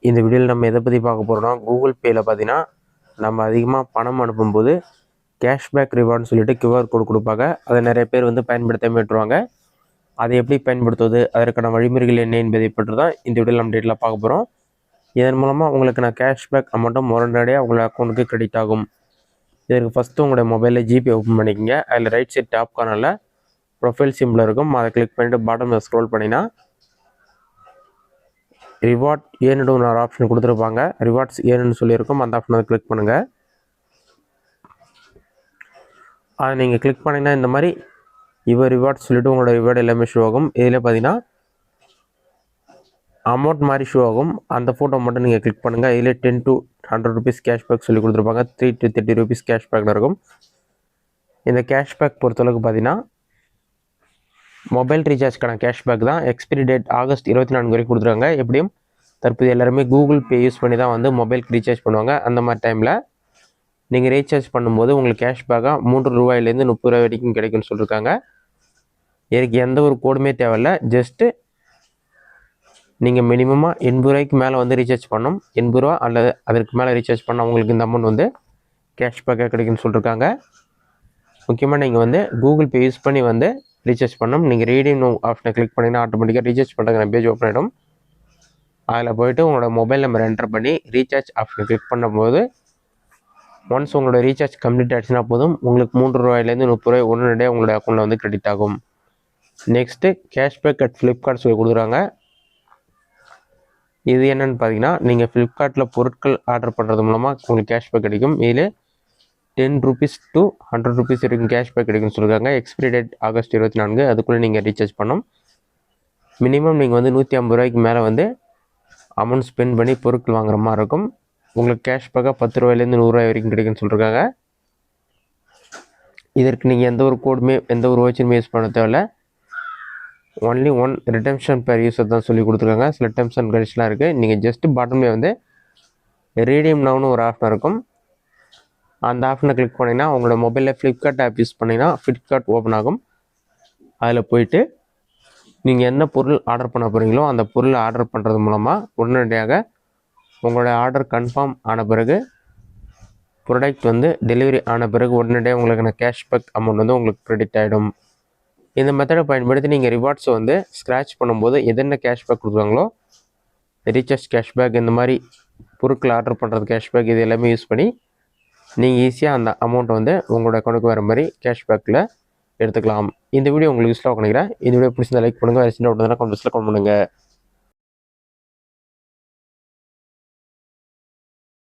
இந்த வீடியோவில் நம்ம எதை பற்றி பார்க்க போகிறோம்னா, கூகுள் பேயில் பார்த்தீங்கன்னா நம்ம அதிகமாக பணம் அனுப்பும்போது கேஷ்பேக் ரிவார்ட்னு சொல்லிட்டு கியூஆர் கோடு கொடுப்பாங்க. அதை நிறைய பேர் வந்து பயன்படுத்தாமல் விட்டுருவாங்க. அதை எப்படி பயன்படுத்துவது, அதற்கான வழிமுறைகள் என்ன என்பதை பற்றி தான் இந்த வீடியோவில் நம்ம டீட்டெயிலாக பார்க்க போகிறோம். இதன் மூலமாக உங்களுக்கு நான் கேஷ்பேக் அமௌண்ட்டும் உடனடியாக உங்கள் அக்கௌண்ட்டுக்கு கிரெடிட் ஆகும். இதற்கு ஃபஸ்ட்டு உங்களுடைய மொபைலில் ஜிபே ஓப்பன் பண்ணிக்கோங்க. அதில் ரைட் சைட் டாப் கார்னரில் ப்ரொஃபைல் சிம்பிள் இருக்கும். அதை கிளிக் பண்ணிவிட்டு பாட்டமில் ஸ்க்ரோல் பண்ணினா ரிவார்ட் ஏர்னுன்னு ஒரு ஆப்ஷன் கொடுத்துருப்பாங்க. ரிவார்ட்ஸ் ஏர்னுன்னு சொல்லியிருக்கும். அந்த ஆப்ஷனை கிளிக் பண்ணுங்கள். அதை நீங்கள் கிளிக் பண்ணிங்கன்னா இந்த மாதிரி ரிவார்ட்ஸ் சொல்லிவிட்டு உங்களோட ரிவார்டு எல்லாமே ஷோ ஆகும். இதில் பார்த்தீங்கன்னா அமௌண்ட் மாதிரி ஷோ ஆகும். அந்த ஃபோட்டோ மட்டும் நீங்கள் கிளிக் பண்ணுங்கள். இதில் 10 to 100 rupees கேஷ்பேக் சொல்லி கொடுத்துருப்பாங்க. 3 to 30 rupees கேஷ்பேக்கில் இருக்கும். இந்த கேஷ்பேக் பொறுத்தளவுக்கு பார்த்தீங்கன்னா மொபைல் ரீசார்ஜ்க்கான கேஷ்பேக் தான். எக்ஸ்பிரி டேட் ஆகஸ்ட் 24 வரைக்கும் கொடுத்துருக்காங்க. எப்படியும் தற்போது எல்லாருமே கூகுள் பே யூஸ் பண்ணி தான் வந்து மொபைலுக்கு ரீசார்ஜ் பண்ணுவாங்க. அந்த மாதிரி டைமில் நீங்கள் ரீசார்ஜ் பண்ணும்போது உங்களுக்கு கேஷ்பேக்காக 3 ரூபாயிலேருந்து 30 ரூபாய் வரைக்கும் கிடைக்கும்னு சொல்லியிருக்காங்க. எனக்கு எந்த ஒரு கோடுமே தேவையில்லை. ஜஸ்ட்டு நீங்கள் மினிமமாக 80 ரூபாய்க்கு மேலே வந்து ரீசார்ஜ் பண்ணணும். 80 ரூபா அல்லது அதற்கு மேலே ரீசார்ஜ் பண்ணால் உங்களுக்கு இந்த அமௌண்ட் வந்து கேஷ்பேக்காக கிடைக்குன்னு சொல்லியிருக்காங்க. முக்கியமாக நீங்கள் வந்து கூகுள் பே யூஸ் பண்ணி வந்து ரீசார்ஜ் பண்ணணும். நீங்கள் ரீடீம் ஆப்ஷனை கிளிக் பண்ணிங்கன்னா ஆட்டோமேட்டிக்காக ரீசார்ஜ் பண்ணுறதுக்கான பேஜ் ஓப்பன் ஆகிடும். அதில் போய்ட்டு உங்களோட மொபைல் நம்பர் என்டர் பண்ணி ரீசார்ஜ் ஆப்ஷனை கிளிக் பண்ணும்போது ஒன்ஸ் உங்களோட ரீசார்ஜ் கம்ப்ளீட் ஆகிடுச்சுன்னா போதும், உங்களுக்கு 3 ரூபாயிலேருந்து 30 ரூபாய் உடனடியாக உங்களோட அக்கௌண்ட்டில் வந்து கிரெடிட் ஆகும். நெக்ஸ்ட்டு கேஷ்பேக் அட் ஃப்ளிப்கார்ட் சொல்லி கொடுக்குறாங்க. இது என்னென்னு பார்த்தீங்கன்னா, நீங்கள் ஃப்ளிப்கார்ட்டில் பொருட்கள் ஆர்டர் பண்ணுறது மூலமாக உங்களுக்கு கேஷ்பேக் கிடைக்கும். இதில் 10 rupees to 100 rupees வரைக்கும் கேஷ்பேக் கிடைக்குன்னு சொல்லியிருக்காங்க. Expiry date August 24. அதுக்குள்ளே நீங்கள் ரீசார்ஜ் பண்ணணும். மினிமம் நீங்கள் வந்து 150 ரூபாய்க்கு மேலே வந்து அமௌண்ட் ஸ்பெண்ட் பண்ணி பொருட்கள் வாங்குற மாதிரி இருக்கும். உங்களுக்கு கேஷ்பேக்காக 10 ரூபாயிலேருந்து 100 ரூபாய் வரைக்கும் கிடைக்குன்னு சொல்லியிருக்காங்க. இதற்கு நீங்கள் எந்த ஒரு கோடுமே எந்த ஒரு வச்சுமே யூஸ் பண்ண தேவையில்ல. Only one redemption per user தான் சொல்லி கொடுத்துருக்காங்க. சில டெர்ம்ஸ் அண்ட் கண்டிஷன்லாம் இருக்குது. நீங்கள் ஜஸ்ட்டு பாட்டம்லேயே வந்து ரீடீம் நவுன்னு ஒரு ஆப்ஷன் இருக்கும். அந்த ஆப்ஷனை கிளிக் பண்ணிங்கன்னா உங்களோட மொபைலில் ஃப்ளிப்கார்ட் ஆப் யூஸ் பண்ணிங்கன்னா ஃப்ளிப்கார்ட் ஓப்பன் ஆகும். அதில் போயிட்டு நீங்கள் என்ன பொருள் ஆர்டர் பண்ண போகிறீங்களோ அந்த பொருளை ஆர்டர் பண்ணுறது மூலமாக உடனடியாக உங்களோட ஆர்டர் கன்ஃபார்ம் ஆன பிறகு ப்ராடக்ட் வந்து டெலிவரி ஆன பிறகு உடனடியாக உங்களுக்கான கேஷ்பேக் அமௌண்ட் வந்து உங்களுக்கு கிரெடிட் ஆகிடும். இந்த மெத்தடை பயன்படுத்தி நீங்கள் ரிவார்ட்ஸை வந்து ஸ்க்ராட்ச் பண்ணும்போது எதென்ன கேஷ்பேக் கொடுக்குறாங்களோ ரீசார்ஜ் கேஷ்பேக், இந்த மாதிரி பொருட்கள் ஆர்டர் பண்ணுறது கேஷ்பேக், இது எல்லாமே யூஸ் பண்ணி நீங்கள் ஈஸியாக அந்த அமௌண்ட்டை வந்து உங்களோட அக்கௌண்ட்டுக்கு வர மாதிரி கேஷ்பேக்கில் எடுத்துக்கலாம். இந்த வீடியோ உங்களுக்கு யூஸ்ஃபுல்லாக நினைக்கிறேன். இந்த வீடியோ பிடிச்சிருந்தா லைக் பண்ணுங்கள். வேறு சின்ன டவுட் இருந்தால் கமெண்ட் பாக்ஸில் கமெண்ட் பண்ணுங்கள்.